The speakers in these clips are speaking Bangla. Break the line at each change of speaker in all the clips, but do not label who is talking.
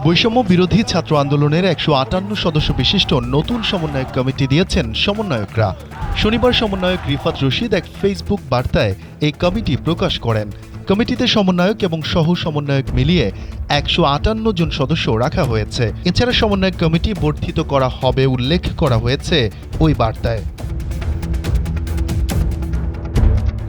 বৈষম্য বিরোধী ছাত্র আন্দোলনের ১৫৮ সদস্য বিশিষ্ট নতুন সমন্বয়ক কমিটি দিয়েছেন সমন্বয়করা। শনিবার সমন্বয়ক রিফাত রশিদ এক ফেসবুক বার্তায় এই কমিটি প্রকাশ করেন। কমিটিতে সমন্বয়ক এবং সহ সমন্বয়ক মিলিয়ে ১৫৮ জন সদস্য রাখা হয়েছে। এছাড়া সমন্বয়ক কমিটি বর্ধিত করা হবে উল্লেখ করা হয়েছে ওই বার্তায়।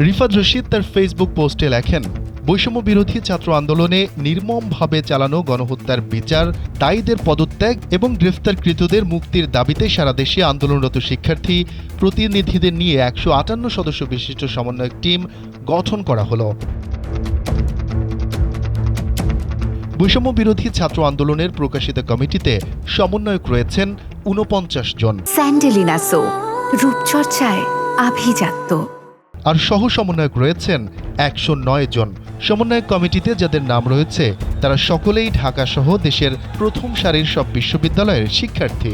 রিফাত রশিদ তার ফেসবুক পোস্টে লেখেন, বৈষম্য বিরোধী ছাত্র আন্দোলনে নির্মমভাবে চালানো গণহত্যার বিচার, দায়ীদের পদত্যাগ এবং গ্রেফতারকৃতদের মুক্তির দাবিতে সারা দেশে আন্দোলনরত শিক্ষার্থী প্রতিনিধিদের নিয়ে ১৫৮ সদস্য বিশিষ্ট সমন্বয়ক টিম গঠন করা হলো। বৈষম্য বিরোধী ছাত্র আন্দোলনের প্রকাশিত কমিটিতে সমন্বয়ক রয়েছেন ৪৯ জন।
স্যান্ডেলিনা সো, রূপচর্চায় আভিজাত্য।
আর সহ সমন্বয়ক রয়েছেন ১০৯ জন। সমন্বয়ক কমিটিতে যাদের নাম রয়েছে তারা সকলেই ঢাকা সহ দেশের প্রথম সারির সব বিশ্ববিদ্যালয়ের শিক্ষার্থী।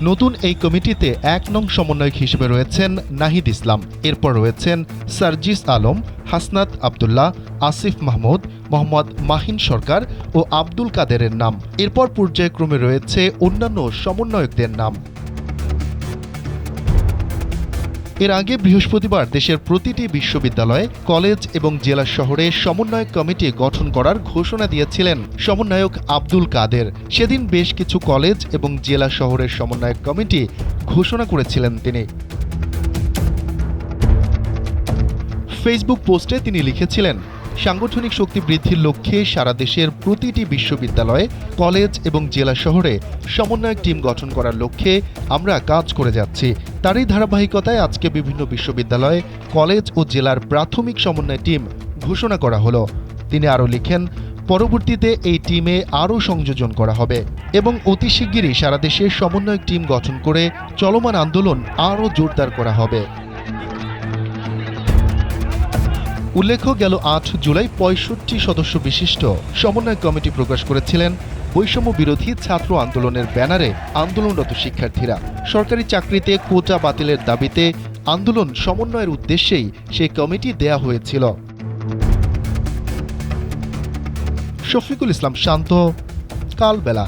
নতুন এই কমিটিতে ১ নং সমন্বয়ক হিসেবে রয়েছেন নাহিদ ইসলাম। এরপর রয়েছেন সার্জিস আলম, হাসনাত আবদুল্লাহ, আসিফ মাহমুদ, মোহাম্মদ মাহিন সরকার ও আব্দুল কাদেরের নাম। এরপর পর্যায়ক্রমে রয়েছে অন্যান্য সমন্বয়কদের নাম। এর আগে বৃহস্পতিবার দেশের প্রতিটি বিশ্ববিদ্যালয়, কলেজ এবং জেলা শহরে সমন্বয়ক কমিটি গঠন করার ঘোষণা দিয়েছিলেন সমন্বয়ক আব্দুল কাদের। সেদিন বেশ কিছু কলেজ এবং জেলা শহরের সমন্বয়ক কমিটি ঘোষণা করেছিলেন তিনি। ফেসবুক পোস্টে তিনি লিখেছিলেন, সাংগঠনিক শক্তি বৃদ্ধির লক্ষ্যে সারা দেশের প্রতিটি বিশ্ববিদ্যালয়ে, কলেজ এবং জেলা শহরে সমন্বয়ক টিম গঠন করার লক্ষ্যে আমরা কাজ করে যাচ্ছি। তারই ধারাবাহিকতায় আজকে বিভিন্ন বিশ্ববিদ্যালয়, কলেজ ও জেলার প্রাথমিক সমন্বয় টিম ঘোষণা করা হলো। তিনি আরও লিখেন, পরবর্তীতে এই টিমে আরও সংযোজন করা হবে এবং অতি শিগগিরই সারা দেশে সমন্বয়ক টিম গঠন করে চলমান আন্দোলন আরও জোরদার করা হবে। উল্লেখ্য, গেল ৮ জুলাই ৬৫ সদস্য বিশিষ্ট সমন্বয় কমিটি প্রকাশ করেছিলেন বৈষম্য বিরোধী ছাত্র আন্দোলনের ব্যানারে আন্দোলনরত শিক্ষার্থীরা। সরকারি চাকরিতে কোটা বাতিলের দাবিতে আন্দোলন সমন্বয়ের উদ্দেশ্যেই সেই কমিটি দেয়া হয়েছিল। শফিকুল ইসলাম শান্ত, কালবেলা।